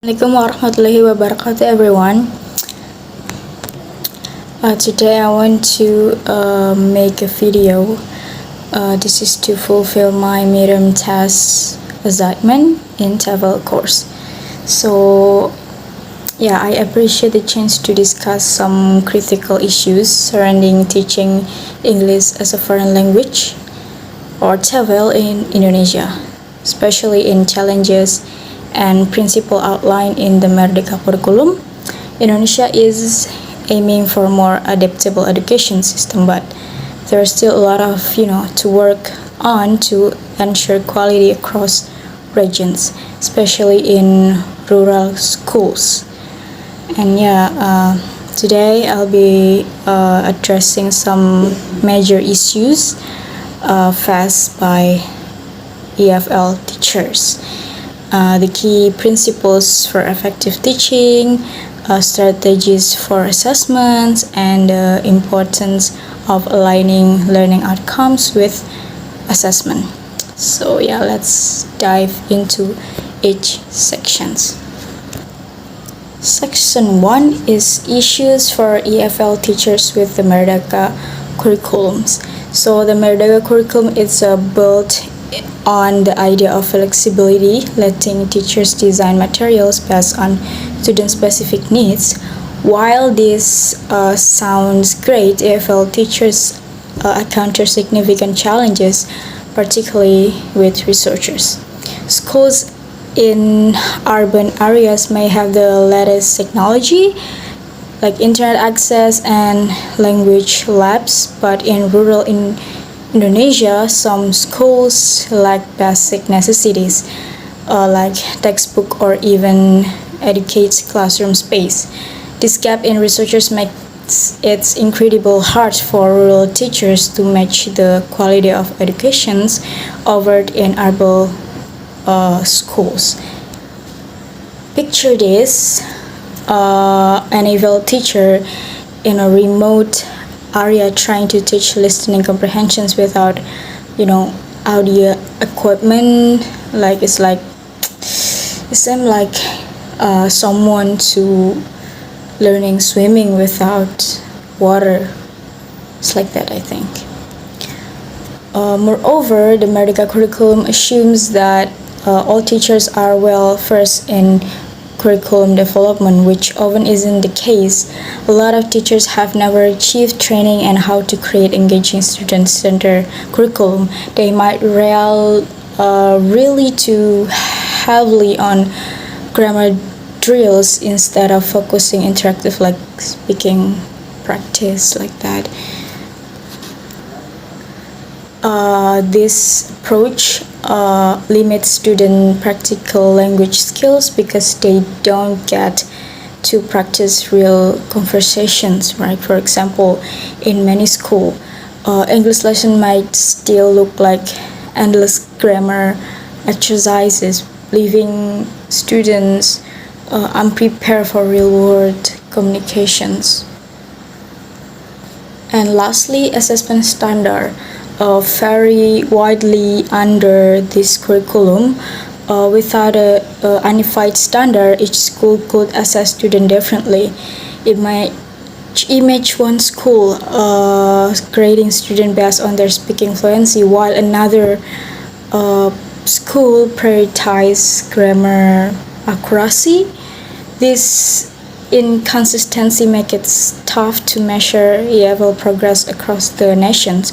Assalamualaikum warahmatullahi wabarakatuh, everyone. Today I want to make a video. This is to fulfill my midterm test assignment in Tefl course. So yeah, I appreciate the chance to discuss some critical issues surrounding teaching English as a foreign language or Tefl in Indonesia, especially in challenges and principle outlined in the Merdeka curriculum. Indonesia is aiming for a more adaptable education system, but there's still a lot of to work on to ensure quality across regions, especially in rural schools. And today I'll be addressing some major issues faced by EFL teachers. The key principles for effective teaching, strategies for assessments, and the importance of aligning learning outcomes with assessment. So let's dive into each sections. Section 1 is issues for EFL teachers with the Merdeka curriculums. So the Merdeka curriculum is built on the idea of flexibility, letting teachers design materials based on student-specific needs. While this sounds great, EFL teachers encounter significant challenges, particularly with researchers. Schools in urban areas may have the latest technology, like internet access and language labs, but in rural Indonesia, some schools lack basic necessities like textbook or even adequate classroom space. This gap in researchers makes it incredibly hard for rural teachers to match the quality of educations offered in urban schools. Picture this: an EFL teacher in a remote area trying to teach listening comprehensions without audio equipment. It's like someone to learning swimming without water. It's like that, I think. Moreover, the Merdeka curriculum assumes that all teachers are well versed in curriculum development, which often isn't the case. A lot of teachers have never achieved training in how to create engaging student-centered curriculum. They might really too heavily on grammar drills instead of focusing interactive, like speaking practice, like that. This approach limits student practical language skills because they don't get to practice real conversations, right? For example, in many schools, English lesson might still look like endless grammar exercises, leaving students unprepared for real-world communications. And lastly, assessment standard vary widely under this curriculum. Without a unified standard, each school could assess students differently. It might image one school grading students based on their speaking fluency, while another school prioritizes grammar accuracy. This inconsistency makes it tough to measure EFL progress across the nations.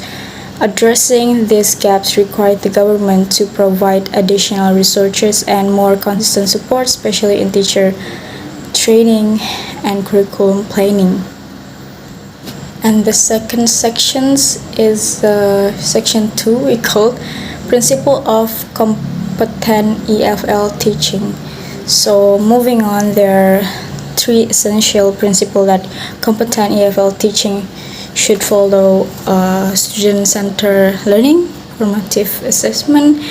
Addressing these gaps required the government to provide additional resources and more consistent support, especially in teacher training and curriculum planning. And the second section is section 2, we call Principle of Competent EFL Teaching. So moving on, there are 3 essential principles that competent EFL teaching should follow: student-centered learning, formative assessment,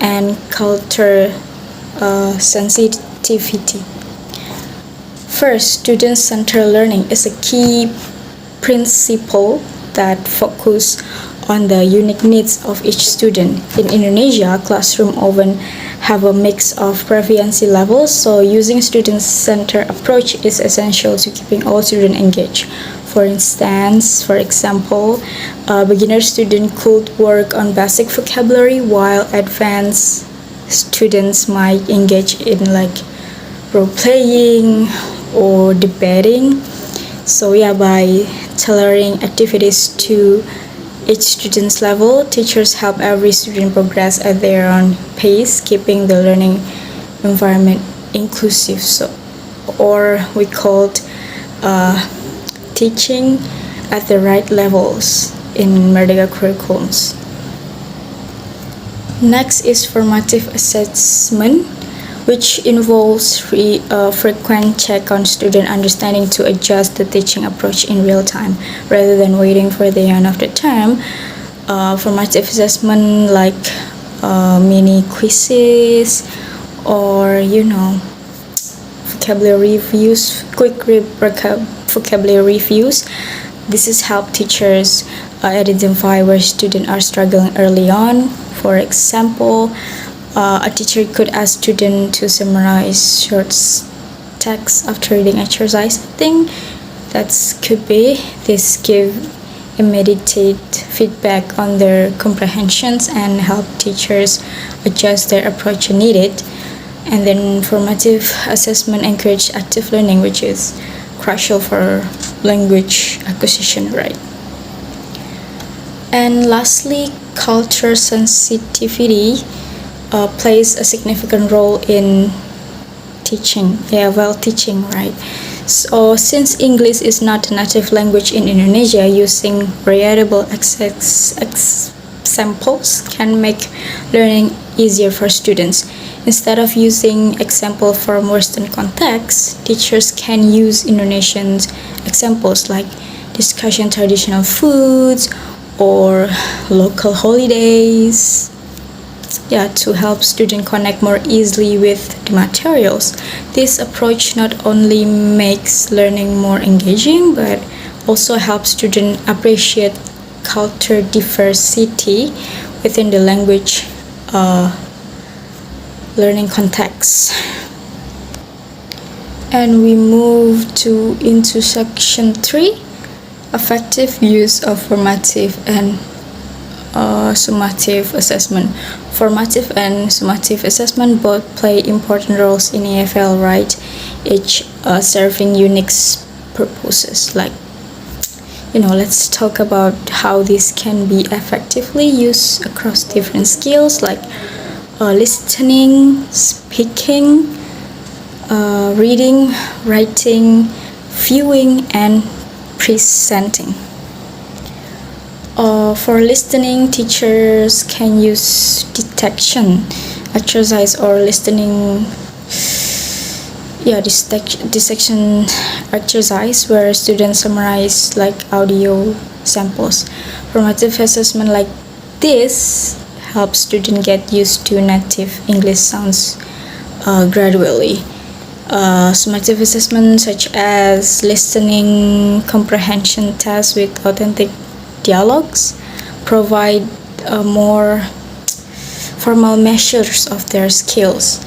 and culture sensitivity. First, student-centered learning is a key principle that focuses on the unique needs of each student. In Indonesia, classrooms often have a mix of proficiency levels, so using student-centered approach is essential to keeping all students engaged. For example, a beginner student could work on basic vocabulary while advanced students might engage in like role-playing or debating. So yeah, by tailoring activities to each student's level, teachers help every student progress at their own pace, keeping the learning environment inclusive. Or we called teaching at the right levels in Merdeka curriculums. Next is formative assessment, which involves frequent check on student understanding to adjust the teaching approach in real time rather than waiting for the end of the term. Formative assessment like mini quizzes or vocabulary reviews, quick vocabulary reviews. This is help teachers identify where students are struggling early on. For example, a teacher could ask students to summarize short text after reading exercise. I think that could be. This give immediate feedback on their comprehensions and help teachers adjust their approach when needed. And then formative assessment encourage active learning, which is crucial for language acquisition, right? And lastly, culture sensitivity plays a significant role in teaching, teaching, right? So since English is not a native language in Indonesia, using readable examples can make learning easier for students. Instead of using example from Western context, teachers can use Indonesian examples like discussion traditional foods or local holidays, to help students connect more easily with the materials. This approach not only makes learning more engaging, but also helps students appreciate culture diversity within the language learning context. And we move into section 3, effective use of formative and summative assessment. Formative and summative assessment both play important roles in EFL, right? Each serving unique purposes. Let's talk about how this can be effectively used across different skills like listening, speaking, reading, writing, viewing, and presenting. For listening, teachers can use detection exercise or listening dissection exercise where students summarize audio samples. Formative assessment like this helps students get used to native English sounds gradually. Summative assessment such as listening comprehension tests with authentic dialogues provide more formal measures of their skills,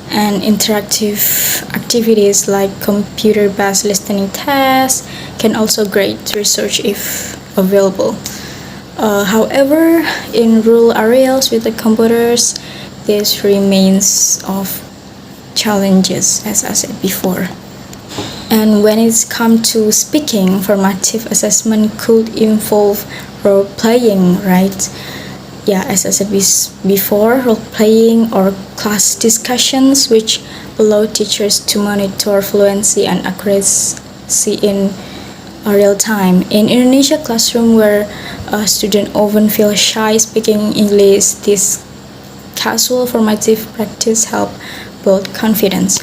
and interactive activities like computer-based listening tests can also grade research if available. However, in rural areas with the computers, this remains of challenges, as I said before. And when it's come to speaking, formative assessment could involve role-playing, right? As I said before, role-playing or class discussions which allow teachers to monitor fluency and accuracy in real time. In Indonesia classroom where students often feel shy speaking English, this casual formative practice help build confidence.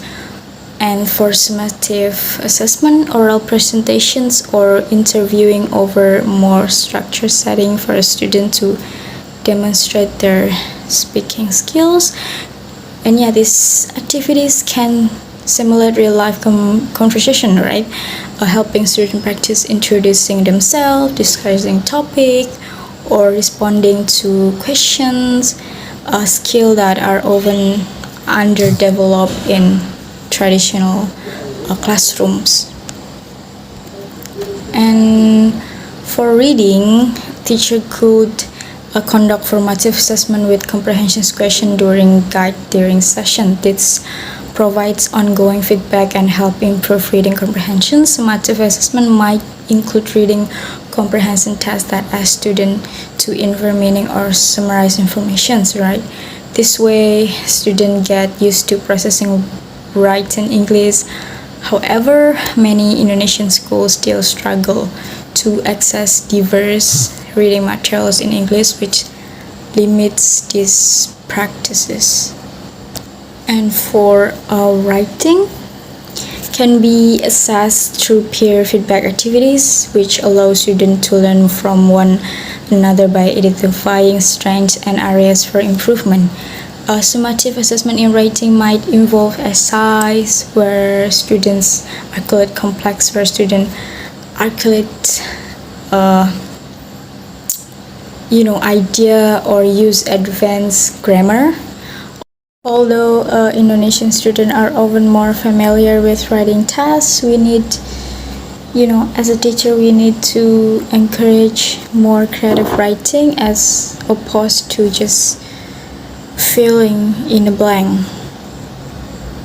And for summative assessment, oral presentations or interviewing over more structured setting for a student to demonstrate their speaking skills. And these activities can simulate real-life conversation, right? Helping students practice introducing themselves, discussing topic, or responding to questions, a skill that are often underdeveloped in traditional classrooms. And for reading, teacher could conduct formative assessment with comprehension question during session. This provides ongoing feedback and help improve reading comprehension. Summative assessment might include reading comprehension tests that ask students to infer meaning or summarize information, right? This way, students get used to processing written English. However, many Indonesian schools still struggle to access diverse reading materials in English, which limits these practices. And for writing, can be assessed through peer feedback activities, which allow students to learn from one another by identifying strengths and areas for improvement. A summative assessment in writing might involve essays where students articulate complex, where students articulate idea or use advanced grammar. Although Indonesian students are often more familiar with writing tasks, we need, as a teacher, we need to encourage more creative writing as opposed to just filling in a blank.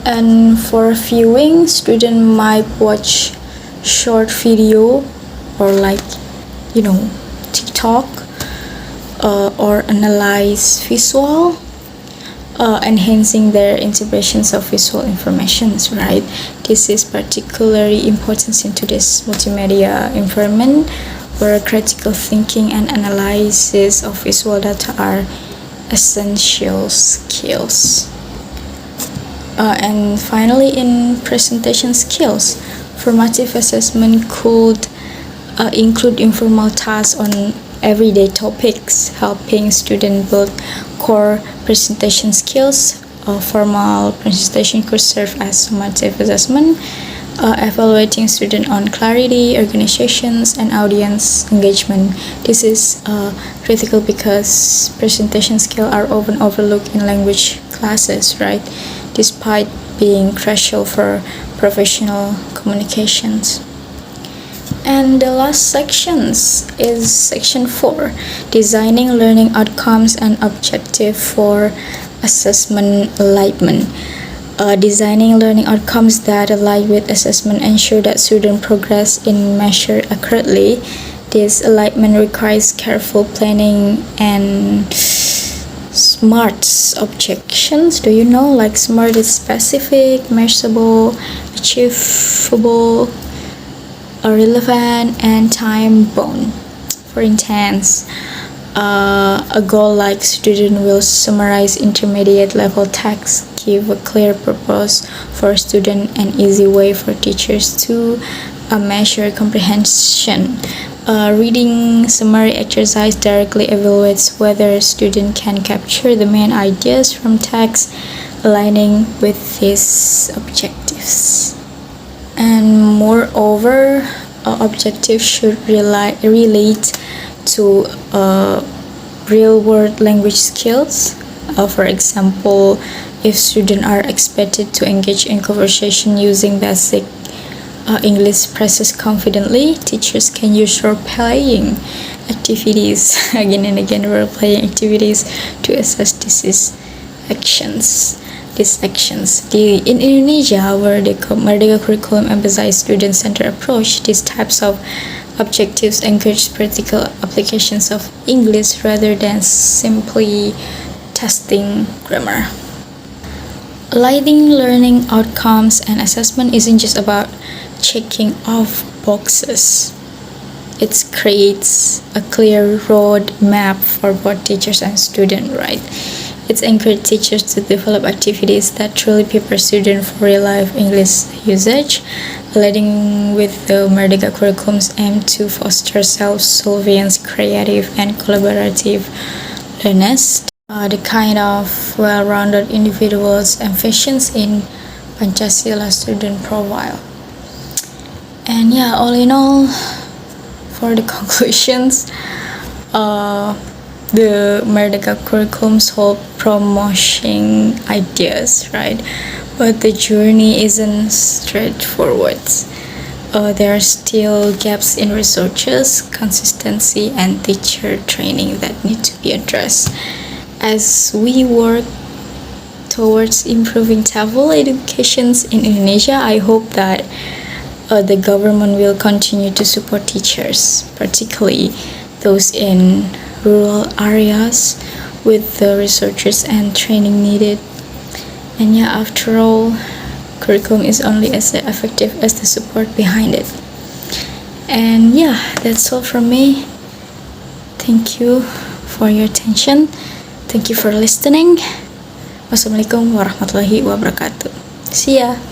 And for viewing, students might watch short video or TikTok or analyze visual, enhancing their interpretations of visual information, right? This is particularly important in today's multimedia environment, where critical thinking and analysis of visual data are essential skills. And finally, in presentation skills, formative assessment could include informal tasks on everyday topics, helping students build core presentation skills. Formal presentation could serve as summative assessment, evaluating students on clarity, organizations, and audience engagement. This is critical because presentation skills are often overlooked in language classes, right? Despite being crucial for professional communications. And the last sections is section 4, designing learning outcomes and objective for assessment alignment. Designing learning outcomes that align with assessment ensure that student progress in measured accurately. This alignment requires careful planning and SMART objections. Do you know, like SMART is specific, measurable, achievable, relevant, and time bound. For instance, a goal like student will summarize intermediate level tasks, give a clear purpose for student, and easy way for teachers to measure comprehension. Reading summary exercise directly evaluates whether student can capture the main ideas from text, aligning with these objectives. And moreover, objectives should relate to real-world language skills. For example, if students are expected to engage in conversation using basic English phrases confidently, teachers can use role-playing activities, again and again role-playing activities, to assess these actions. In Indonesia, where the Merdeka curriculum emphasizes student-centered approach, these types of objectives encourage practical applications of English rather than simply testing grammar. Aligning learning outcomes and assessment isn't just about checking off boxes. It creates a clear road map for both teachers and students, right? It encourages teachers to develop activities that truly prepare students for real-life English usage, aligning with the Merdeka curriculum's aim to foster self-sufficiency, creative, and collaborative learners. The kind of well-rounded individuals envisioned in Pancasila student profile. And all in all, for the conclusions, the Merdeka curriculum's whole promoting ideas, right? But the journey isn't straightforward. There are still gaps in resources, consistency, and teacher training that need to be addressed. As we work towards improving Tefl educations in Indonesia, I hope that the government will continue to support teachers, particularly those in rural areas, with the resources and training needed. And yeah, after all, curriculum is only as effective as the support behind it. And yeah, that's all from me. Thank you for your attention. Thank you for listening. Wassalamualaikum warahmatullahi wabarakatuh. See ya.